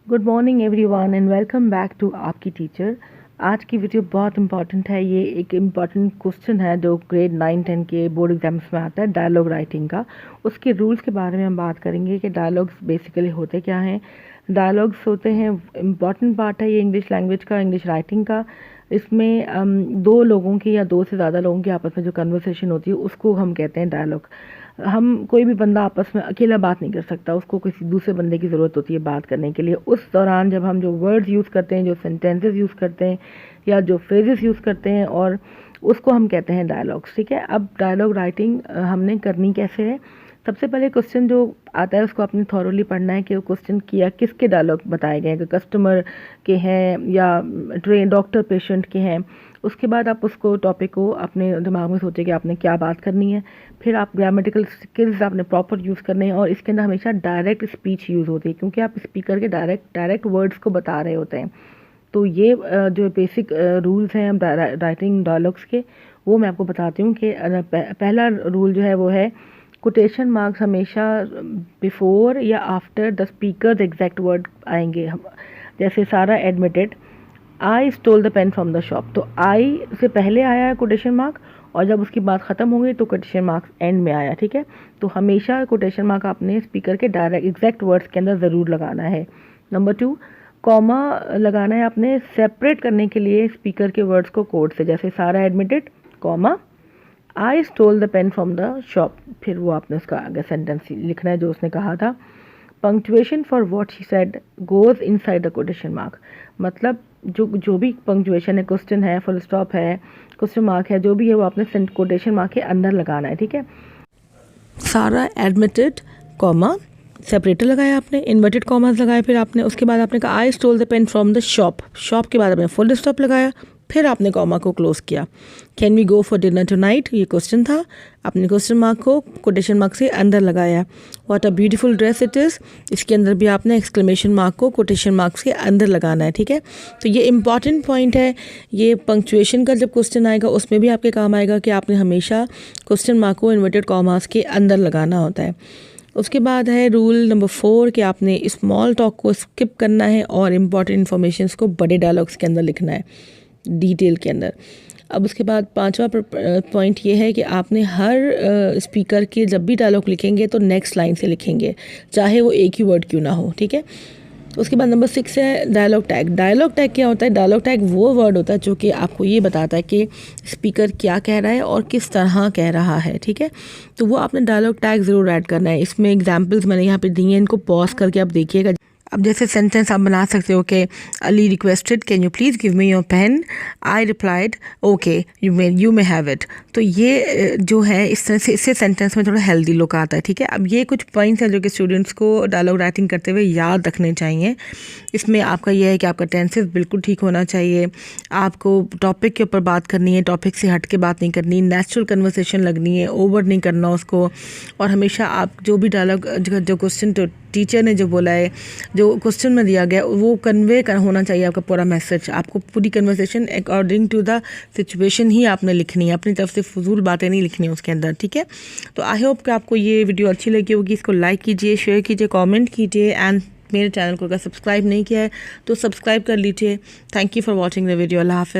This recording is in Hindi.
Good morning everyone and welcome back to आपकी टीचर। आज की वीडियो बहुत इंपॉर्टेंट है। ये एक इम्पॉर्टेंट क्वेश्चन है जो ग्रेड 9-10 के बोर्ड एग्जाम्स में आता है, डायलॉग राइटिंग का। उसके रूल्स के बारे में हम बात करेंगे कि डायलॉग्स बेसिकली होते क्या हैं। डायलॉग्स होते हैं, इम्पॉर्टेंट पार्ट है ये इंग्लिश लैंग्वेज का, इंग्लिश राइटिंग का। इसमें दो लोगों की या दो से ज़्यादा लोगों की आपस में जो कन्वर्सेशन होती है उसको हम कहते हैं डायलॉग। हम कोई भी बंदा आपस में अकेला बात नहीं कर सकता, उसको किसी दूसरे बंदे की ज़रूरत होती है बात करने के लिए। उस दौरान जब हम जो वर्ड्स यूज़ करते हैं, जो सेंटेंसेस यूज़ करते हैं या जो फ्रेजेस यूज़ करते हैं, और उसको हम कहते हैं डायलॉग्स। ठीक है, अब डायलॉग राइटिंग हमने करनी कैसे है। सबसे पहले क्वेश्चन जो आता है उसको आपने थॉरोली पढ़ना है कि वो क्वेश्चन किया किसके डायलॉग बताए गए हैं, कि कस्टमर के हैं या ट्रेन डॉक्टर पेशेंट के हैं। उसके बाद आप उसको टॉपिक को अपने दिमाग में सोचें कि आपने क्या बात करनी है। फिर आप ग्रामेटिकल स्किल्स आपने प्रॉपर यूज़ करने हैं, और इसके अंदर हमेशा डायरेक्ट स्पीच यूज़ होती है क्योंकि आप स्पीकर के डायरेक्ट वर्ड्स को बता रहे होते हैं। तो ये जो बेसिक रूल्स हैं राइटिंग डायलॉग्स के, वो मैं आपको बताती हूँ कि पहला रूल जो है वो है कोटेशन मार्क्स हमेशा बिफोर या after the speaker exact word आएंगे। जैसे Sarah admitted I stole the pen from the shop, तो आई से पहले आया है कोटेशन मार्क, और जब उसकी बात ख़त्म हो गई तो कोटेशन मार्क्स एंड में आया। ठीक है, तो हमेशा कोटेशन मार्क आपने स्पीकर के डायरेक्ट एग्जैक्ट वर्ड्स के अंदर ज़रूर लगाना है। नंबर 2, कॉमा लगाना है आपने सेपरेट करने के लिए स्पीकर के वर्ड्स को कोड से। जैसे Sarah admitted comma I stole the pen from the shop, फिर वो आपने उसका आगे सेंटेंस लिखना है जो उसने कहा था। Punctuation for what he said goes inside the quotation mark, मतलब जो भी पंक्चुएशन है, क्वेश्चन है, फुल स्टॉप है, क्वेश्चन मार्क है, जो भी है वो आपने कोटेशन मार्क के अंदर लगाना है। ठीक है, सारा एडमिटेड कॉमा सेपरेटर लगाया आपने, इन्वर्टेड कॉमास लगाए, फिर आपने उसके बाद आपने कहा I stole the pen from the shop, shop के बाद आपने फुल स्टॉप लगाया, फिर आपने कॉमा को क्लोज किया। Can we go for dinner tonight, ये क्वेश्चन था, आपने क्वेश्चन मार्क को कोटेशन मार्क से अंदर लगाया। What a beautiful dress it is, इसके अंदर भी आपने एक्सक्लेमेशन मार्क को कोटेशन मार्क्स के अंदर लगाना है। ठीक है, तो ये इंपॉर्टेंट पॉइंट है। ये पंक्चुएशन का जब क्वेश्चन आएगा उसमें भी आपके काम आएगा कि आपने हमेशा क्वेश्चन मार्क को इन्वर्टेड कॉमास के अंदर लगाना होता है। उसके बाद है रूल नंबर 4 कि आपने स्मॉल टॉक को स्किप करना है और इम्पॉर्टेंट इन्फॉर्मेशन को बड़े डायलॉग्स के अंदर लिखना है, डिटेल के अंदर। अब उसके बाद 5वां पॉइंट ये है कि आपने हर स्पीकर के जब भी डायलॉग लिखेंगे तो नेक्स्ट लाइन से लिखेंगे, चाहे वो एक ही वर्ड क्यों ना हो। ठीक है, उसके बाद नंबर 6 है डायलॉग टैग। डायलॉग टैग क्या होता है? डायलॉग टैग वो वर्ड होता है जो कि आपको ये बताता है कि स्पीकर क्या कह रहा है और किस तरह कह रहा है। ठीक है, तो वो आपने डायलॉग टैग ज़रूर ऐड करना है। इसमें एग्जांपल्स मैंने यहाँ पे दिए हैं, इनको पॉज करके आप देखिएगा। अब जैसे सेंटेंस आप बना सकते हो कि Ali requested can you please give me your pen, I replied okay you may have it. तो ये जो है इस तरह से इससे सेंटेंस में थोड़ा हेल्दी लुक आता है। ठीक है, अब ये कुछ पॉइंट्स हैं जो कि स्टूडेंट्स को डायलॉग राइटिंग करते हुए याद रखने चाहिए। इसमें आपका यह है कि आपका टेंसेस बिल्कुल ठीक होना चाहिए, आपको टॉपिक के ऊपर बात करनी है, टॉपिक से हट के बात नहीं करनी, नेचुरल कन्वर्सेशन लगनी है, ओवर नहीं करना उसको। और हमेशा आप जो भी डायलॉग जो क्वेश्चन तो टीचर ने जो बोला है, जो क्वेश्चन में दिया गया, वो कन्वे होना चाहिए आपका पूरा मैसेज। आपको पूरी conversation according to the situation ही आपने लिखनी है, अपनी तरफ से फजूल बातें नहीं लिखनी है उसके अंदर। ठीक है, तो आई होप कि आपको ये वीडियो अच्छी लगी होगी। इसको लाइक कीजिए, शेयर कीजिए, कमेंट कीजिए, एंड मेरे चैनल को अगर सब्सक्राइब नहीं किया है तो सब्सक्राइब कर लीजिए। Thank you for watching the video. अल्लाह हाफ़िज़।